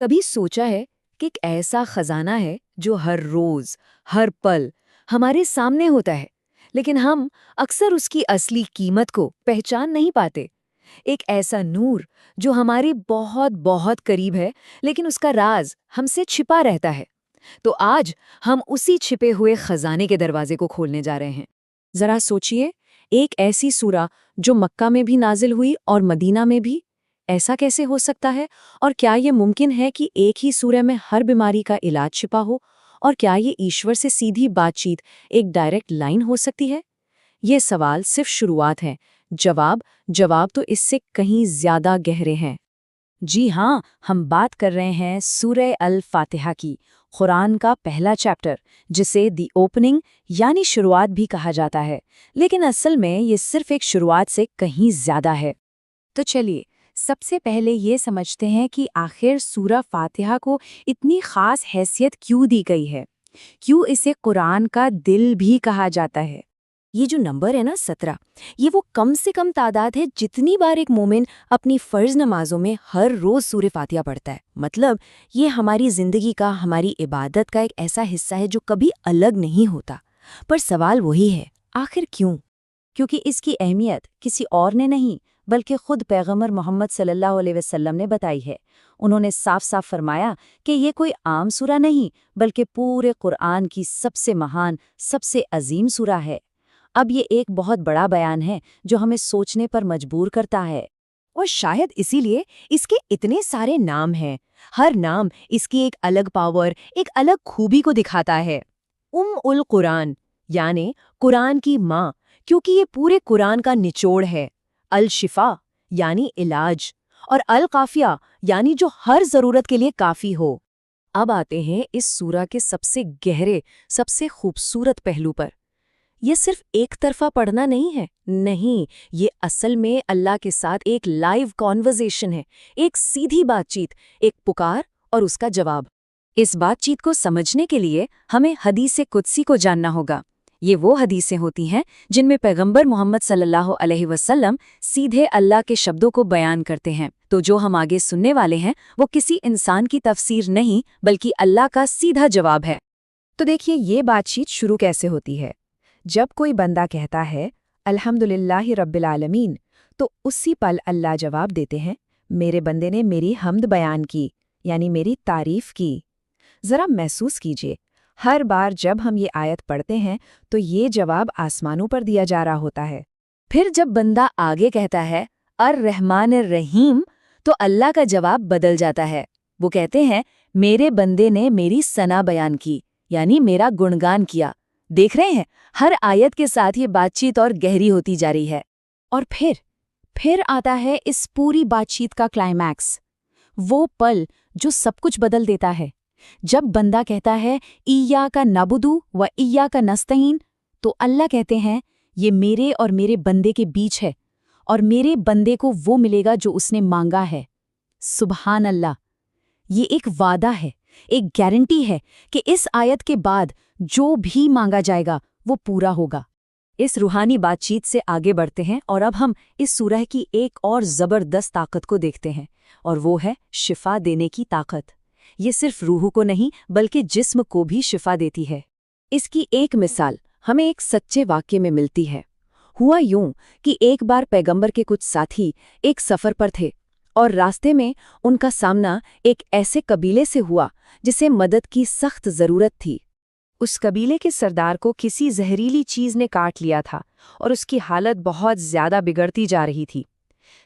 کبھی سوچا ہے کہ ایک ایسا خزانہ ہے جو ہر روز، ہر پل ہمارے سامنے ہوتا ہے، لیکن ہم اکثر اس کی اصلی قیمت کو پہچان نہیں پاتے۔ ایک ایسا نور جو ہماری بہت بہت قریب ہے، لیکن اس کا راز ہم سے چھپا رہتا ہے۔ تو آج ہم اسی چھپے ہوئے خزانے کے دروازے کو کھولنے جا رہے ہیں۔ ذرا سوچئے، ایک ایسی سورہ جو مکہ میں بھی نازل ہوئی اور مدینہ میں بھی، ایسا کیسے ہو سکتا ہے؟ اور کیا یہ ممکن ہے کہ ایک ہی سورہ میں ہر بیماری کا علاج چھپا ہو؟ اور کیا یہ ایشور سے سیدھی بات چیت ایک ڈائریکٹ لائن ہو سکتی ہے؟ یہ سوال صرف شروعات ہے، جواب تو اس سے کہیں زیادہ گہرے ہیں۔ جی ہاں، ہم بات کر رہے ہیں سورہ الفاتحہ کی، قرآن کا پہلا چیپٹر، جسے دی اوپننگ یعنی شروعات بھی کہا جاتا ہے، لیکن اصل میں یہ صرف ایک شروعات سے کہیں زیادہ ہے۔ تو چلیے، سب سے پہلے یہ سمجھتے ہیں کہ آخر سورہ فاتحہ کو اتنی خاص حیثیت کیوں دی گئی ہے؟ کیوں اسے قرآن کا دل بھی کہا جاتا ہے؟ یہ جو نمبر ہے نا 17، یہ وہ کم سے کم تعداد ہے جتنی بار ایک مومن اپنی فرض نمازوں میں ہر روز سورہ فاتحہ پڑھتا ہے۔ مطلب یہ ہماری زندگی کا، ہماری عبادت کا ایک ایسا حصہ ہے جو کبھی الگ نہیں ہوتا۔ پر سوال وہی ہے، آخر کیوں؟ کیونکہ اس کی اہمیت کسی اور نے نہیں بلکہ خود پیغمبر محمد صلی اللہ علیہ وسلم نے بتائی ہے۔ انہوں نے صاف صاف فرمایا کہ یہ کوئی عام سورہ نہیں بلکہ پورے قرآن کی سب سے مہان، سب سے عظیم سورہ ہے۔ اب یہ ایک بہت بڑا بیان ہے جو ہمیں سوچنے پر مجبور کرتا ہے۔ اور شاید اسی لیے اس کے اتنے سارے نام ہیں۔ ہر نام اس کی ایک الگ پاور، ایک الگ خوبی کو دکھاتا ہے۔ القرآن یعنی قرآن کی ماں، کیونکہ یہ پورے قرآن کا نچوڑ ہے۔ الشفا یعنی علاج، اور القافیہ یعنی جو ہر ضرورت کے لیے کافی ہو۔ اب آتے ہیں اس سورہ کے سب سے گہرے، سب سے خوبصورت پہلو پر۔ یہ صرف ایک طرفہ پڑھنا نہیں ہے، نہیں، یہ اصل میں اللہ کے ساتھ ایک لائیو کانورزیشن ہے، ایک سیدھی بات چیت، ایک پکار اور اس کا جواب۔ اس بات چیت کو سمجھنے کے لیے ہمیں حدیث قدسی کو جاننا ہوگا۔ یہ وہ حدیثیں ہوتی ہیں جن میں پیغمبر محمد صلی اللہ علیہ وسلم سیدھے اللہ کے شبدوں کو بیان کرتے ہیں۔ تو جو ہم آگے سننے والے ہیں وہ کسی انسان کی تفسیر نہیں بلکہ اللہ کا سیدھا جواب ہے۔ تو دیکھیے یہ بات چیت شروع کیسے ہوتی ہے۔ جب کوئی بندہ کہتا ہے الحمدللہ رب العالمین، تو اسی پل اللہ جواب دیتے ہیں، میرے بندے نے میری حمد بیان کی، یعنی میری تعریف کی۔ ذرا محسوس کیجئے، ہر بار جب ہم یہ آیت پڑھتے ہیں تو یہ جواب آسمانوں پر دیا جا رہا ہوتا ہے۔ پھر جب بندہ آگے کہتا ہے الرحمن الرحیم، تو اللہ کا جواب بدل جاتا ہے۔ وہ کہتے ہیں میرے بندے نے میری ثنا بیان کی، یعنی میرا گنگان کیا۔ دیکھ رہے ہیں، ہر آیت کے ساتھ یہ بات چیت اور گہری ہوتی جا رہی ہے۔ اور پھر آتا ہے اس پوری بات چیت کا کلائمیکس، وہ پل جو سب کچھ بدل دیتا ہے۔ جب بندہ کہتا ہے ایاک نعبدو و ایاک نستعین، تو اللہ کہتے ہیں یہ میرے اور میرے بندے کے بیچ ہے، اور میرے بندے کو وہ ملے گا جو اس نے مانگا ہے۔ سبحان اللہ! یہ ایک وعدہ ہے، ایک گارنٹی ہے کہ اس آیت کے بعد جو بھی مانگا جائے گا وہ پورا ہوگا۔ اس روحانی بات چیت سے آگے بڑھتے ہیں اور اب ہم اس سورہ کی ایک اور زبردست طاقت کو دیکھتے ہیں، اور وہ ہے شفا دینے کی طاقت۔ یہ صرف روح کو نہیں بلکہ جسم کو بھی شفا دیتی ہے۔ اس کی ایک مثال ہمیں ایک سچے واقعے میں ملتی ہے۔ ہوا یوں کہ ایک بار پیغمبر کے کچھ ساتھی ایک سفر پر تھے، اور راستے میں ان کا سامنا ایک ایسے قبیلے سے ہوا جسے مدد کی سخت ضرورت تھی۔ اس قبیلے کے سردار کو کسی زہریلی چیز نے کاٹ لیا تھا اور اس کی حالت بہت زیادہ بگڑتی جا رہی تھی۔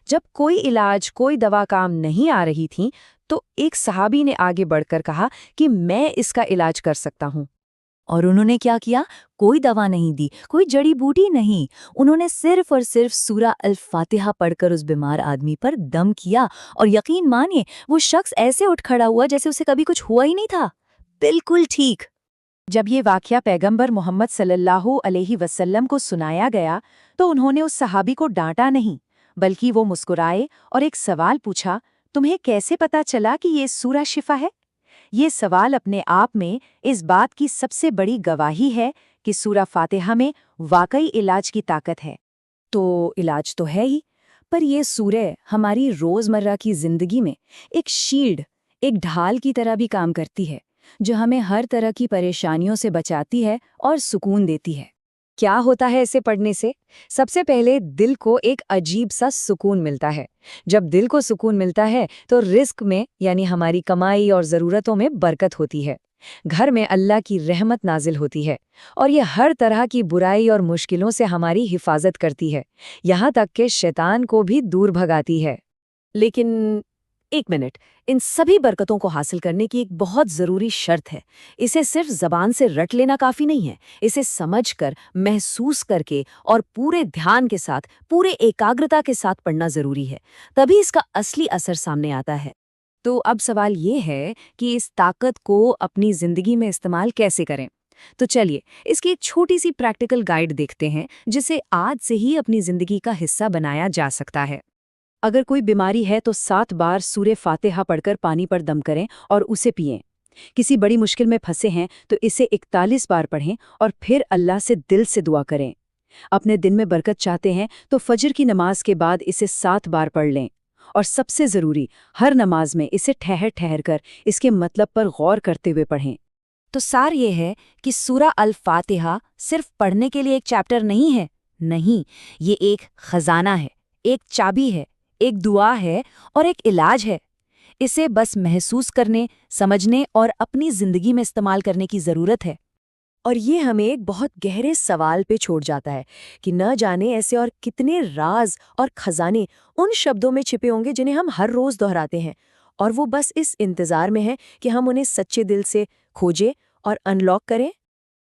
جب کوئی علاج، کوئی دوا کام نہیں آ رہی تھی تو ایک صحابی نے آگے بڑھ کر کہا کہ میں اس کا علاج کر سکتا ہوں۔ اور انہوں نے کیا کیا؟ کوئی دوا نہیں دی، کوئی جڑی بوٹی نہیں، انہوں نے صرف اور صرف سورہ الفاتحہ پڑھ کر اس بیمار آدمی پر دم کیا، اور یقین مانیے وہ شخص ایسے اٹھ کھڑا ہوا جیسے اسے کبھی کچھ ہوا ہی نہیں تھا، بالکل ٹھیک۔ جب یہ واقعہ پیغمبر محمد صلی اللہ علیہ وسلم کو سنایا گیا تو انہوں نے اس صحابی کو ڈانٹا نہیں، بلکہ وہ مسکرائے اور ایک سوال پوچھا، تمہیں کیسے پتا چلا کہ یہ سورہ شفا ہے؟ یہ سوال اپنے آپ میں اس بات کی سب سے بڑی گواہی ہے کہ سورہ فاتحہ میں واقعی علاج کی طاقت ہے۔ تو علاج تو ہے ہی، پر یہ سورہ ہماری روزمرہ کی زندگی میں ایک شیلڈ، ایک ڈھال کی طرح بھی کام کرتی ہے جو ہمیں ہر طرح کی پریشانیوں سے بچاتی ہے اور سکون دیتی ہے۔ کیا ہوتا ہے اسے پڑھنے سے؟ سب سے پہلے دل کو ایک عجیب سا سکون ملتا ہے۔ جب دل کو سکون ملتا ہے تو رزق میں یعنی ہماری کمائی اور ضرورتوں میں برکت ہوتی ہے، گھر میں اللہ کی رحمت نازل ہوتی ہے، اور یہ ہر طرح کی برائی اور مشکلوں سے ہماری حفاظت کرتی ہے، یہاں تک کہ شیطان کو بھی دور بھگاتی ہے۔ لیکن ایک منٹ، ان سبھی برکتوں کو حاصل کرنے کی ایک بہت ضروری شرط ہے۔ اسے صرف زبان سے رٹ لینا کافی نہیں ہے، اسے سمجھ کر، محسوس کر کے اور پورے دھیان کے ساتھ، پورے ایکاگرتا کے ساتھ پڑھنا ضروری ہے، تبھی اس کا اصلی اثر سامنے آتا ہے۔ تو اب سوال یہ ہے کہ اس طاقت کو اپنی زندگی میں استعمال کیسے کریں؟ تو چلیے اس کی ایک چھوٹی سی پریکٹیکل گائیڈ دیکھتے ہیں جسے آج سے ہی اپنی زندگی کا حصہ بنایا جا سکتا ہے۔ اگر کوئی بیماری ہے تو 7 بار سورہ فاتحہ پڑھ کر پانی پر دم کریں اور اسے پئیں۔ کسی بڑی مشکل میں پھنسے ہیں تو اسے 41 بار پڑھیں اور پھر اللہ سے دل سے دعا کریں۔ اپنے دن میں برکت چاہتے ہیں تو فجر کی نماز کے بعد اسے 7 بار پڑھ لیں، اور سب سے ضروری ہر نماز میں اسے ٹھہر کر اس کے مطلب پر غور کرتے ہوئے پڑھیں۔ تو سار یہ ہے کہ سورہ الفاتحہ صرف پڑھنے کے لیے ایک چیپٹر نہیں ہے، نہیں، یہ ایک خزانہ ہے، ایک چابی ہے، ایک دعا ہے اور ایک علاج ہے۔ اسے بس محسوس کرنے، سمجھنے اور اپنی زندگی میں استعمال کرنے کی ضرورت ہے۔ اور یہ ہمیں ایک بہت گہرے سوال پہ چھوڑ جاتا ہے کہ نہ جانے ایسے اور کتنے راز اور خزانے ان شبدوں میں چھپے ہوں گے جنہیں ہم ہر روز دہراتے ہیں، اور وہ بس اس انتظار میں ہیں کہ ہم انہیں سچے دل سے کھوجیں اور ان لاک کریں۔